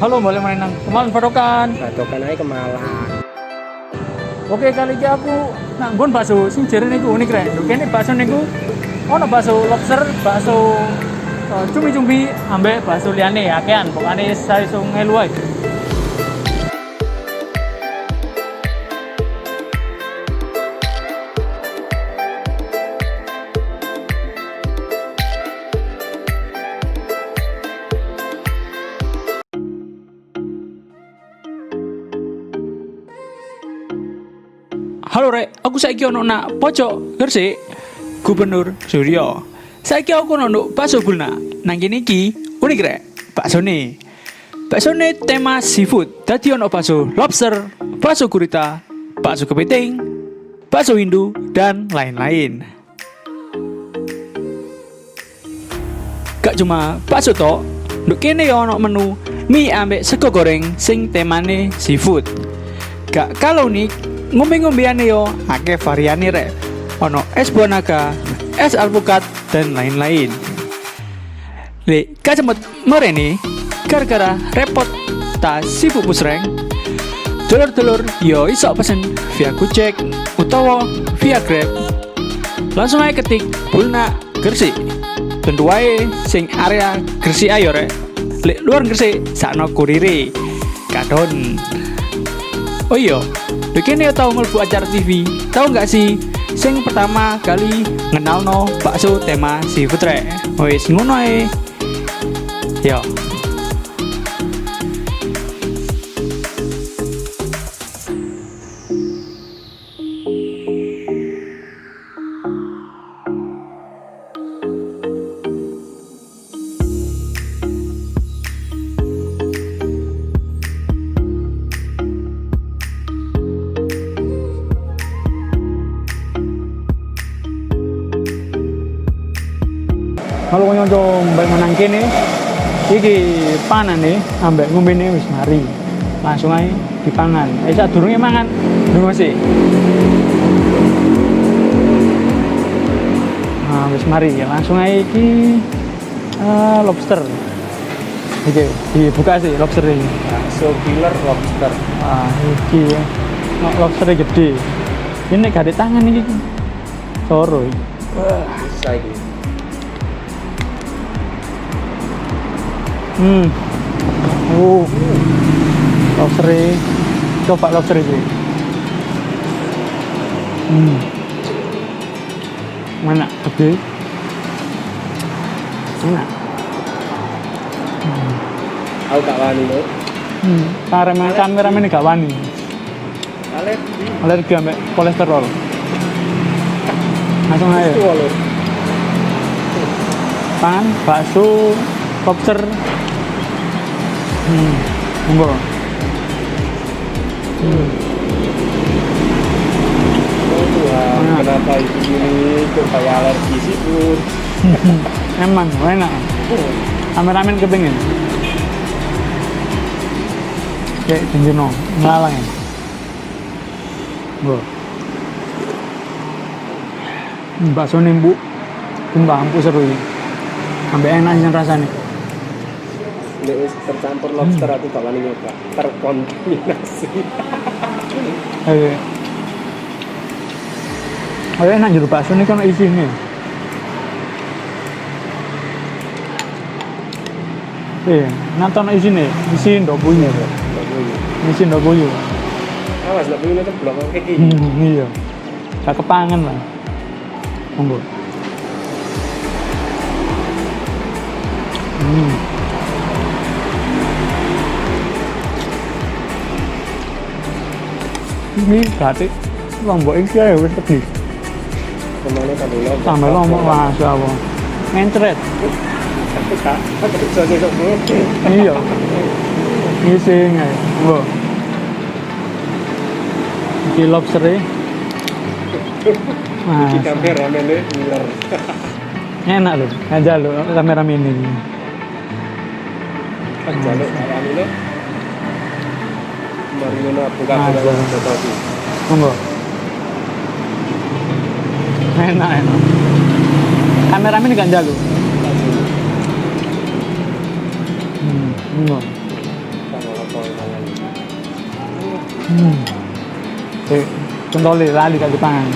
Halo, boleh main nang Kemalan Padokan. Padokan ae Kemalang. Oke, kali ini aku nang nggon bakso sing jarene iku unik rek. Lho kene bakso niku ono bakso lobster, bakso cumi-cumi ambek bakso liyane akean. Pokoknya saya iso ngelu ae. Halo rek, aku saiki ono nak pojok Gresik, Gubernur Suryo. Saiki aku ono bakso bulna. Nang kene iki unik rek, baksone. Baksone tema seafood. Dadi ono bakso lobster, bakso gurita, bakso kepiting, bakso Hindu dan lain-lain. Gak cuma bakso tok, nduk kene yo ono menu mie ambek sego goreng sing temane seafood. Gak kalau nih ngombe-ngombeane yo akeh variane rek. Ono es buah naga, es alpukat dan lain-lain. Le, kacemet merene gara-gara repot ta sibuk musreng. Dulur-dulur yo iso pesen via Gojek utawa via Grab. Langsung aja ketik Bulna Gresik. Tentu wae sing area Gresik ayo rek. Lek luar Gresik sakno kurire. Kadon. Oh iya, begini tau mlebu acara TV. Tahu nggak sih sing pertama kali ngenalno bakso tema seafood rek. Wis ngono ae. Yo. Kalau konco mbak menang kene, iki panan nih, ambek ngombene wis mari, langsung aja dipangan. Sak durunge mangan, dungo sih. Nah wis mari, langsung aja iki lobster. Iki dibuka sih lobster ini. Bakso killer lobster. Iki ya, lobster gede. Ini gak ada tangan iki, soro. Bisa iki. Lobster coba lobster itu. Mana gede? Enak. Aku gak wani lho. Kameramen gak wani. Alergi. Alergi ambek kolesterol. Langsung aja. Pangan bakso lobster. Monggo. Oh Tuhan, kenapa ini kok kayak alergi sih, Bro? Emang enak. Kameramen kepingin. Kayak Jinjino, ngalang ya. Bro. Bakso nimbu. Sumpah ampuh seru ini. Sampai enak yang rasanya. Nek wis tercampur lobster aku gak wani nyoba. Terkontaminasi. Ayo. Ayo enak jero bakso ini kan isine. Nonton isine, isi ndok bunyi. Isi ndok bunyi. Awas ndok bunyi itu blok kayak gini. Iya. Gak kepangan lah. Monggo. Ini batik lombok iki ae wis pedhi. Kemana tambah lombok? Tambah lombok Mas Allah. Mencret. Tapi kak, aku bisa nyesok bro. Iya. Ngising ae. Monggo. Iki lobster e. Iki kameramennya ular. Enak loh, aja lo kameramen ini. Jaluk kawan ini. Marino buka-buka foto. Monggo. Enak. Kameramen gak jago. Monggo. Pentole lali gak dipangan.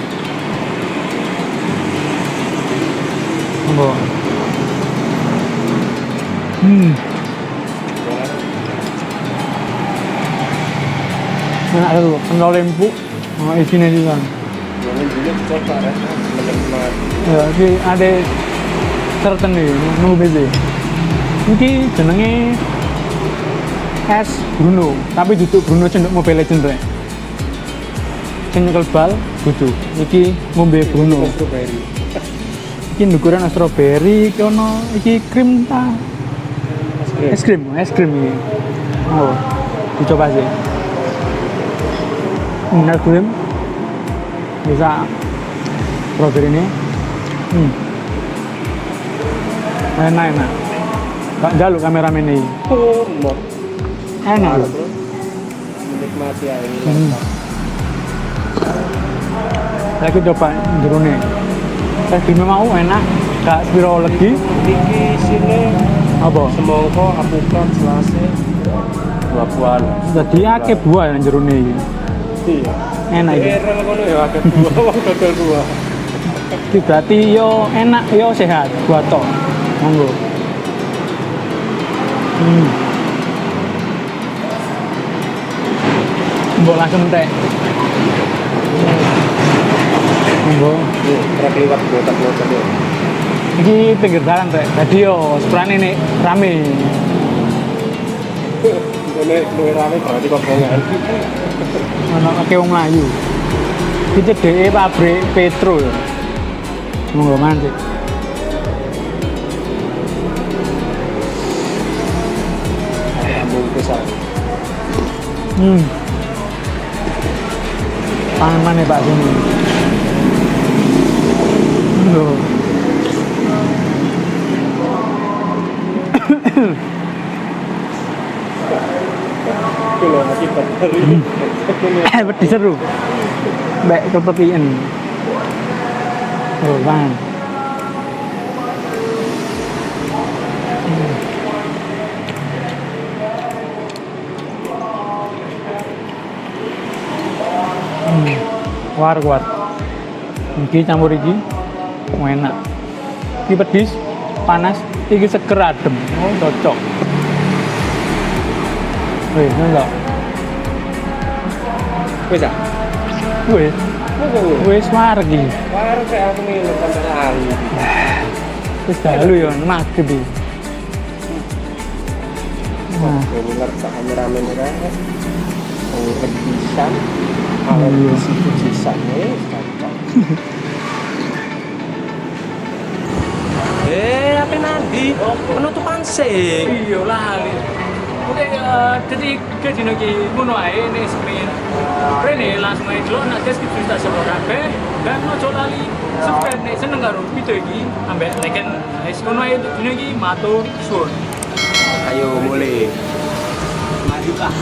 Monggo. Enak tuh, pentole empuk. Oh, isinya juga. Jangan dulu coba ya, teman-teman. Ya, iki ada certain nih, nunggu BC. Iki jenenge es Bruno, tapi duduk Bruno cendek Mobile Legends rek. Sing nyekel bal dudu. Iki ngombe Bruno. Strawberry. Iki ndukuran strawberry, iki ono iki krim ta. Es krim ini. Oh, dicoba sih. Es krim. Bisa strawberry ini. Enak. Gak jaluk kameramen ini. Mau. Enak loh. Menikmati air ini. Lagi coba jerone. Es krim mau enak, gak spiro legi. Iki sini Apa? semangka, alpukat, selase, buah-buahan. Jadi akeh buah yang jerone iki. Iya. Enak iki. Erel kono ya akeh buah, wong dodol buah. Iki berarti yo enak, yo sehat buat tok. Monggo. Mbok langsung tek. Monggo. Trek liwat botak-botak ya. Iki pinggir jalan rek. Dadi yo sepurane nek rame. Ini luwih rame berarti kobongan. Ono akeh wong mlayu. Iki cedeke pabrik Petro yo. Monggo mantep. Bungkus aja. Pangan mana Pak sini? Loh. Itu loh akibat dari. Pedih seru. Mbak kepepian. Oh, Bang. Kuat. Iki campur iki enak. Iki pedis, panas, iki seger adem. Oh, cocok. Wih, enggak. Wis ah. Wis. Wis margi. War kayak aku nih sampai ahli. Wis dalu yo maghrib iki. Nah, Bener sak kameramen kan. Rebisan. Kalau di situ sisanya cocok. Apa nanti? Penutupan sih. iya lali. Oke, jadi ke dino ki ngono ae nek screen. Rene langsung ae delok nek deskripsi tak sapa kabeh dan ojo lali subscribe nek seneng karo video iki ambek like wis ngono ae untuk dino iki matur suwun. Ayo mulai. Maju kah?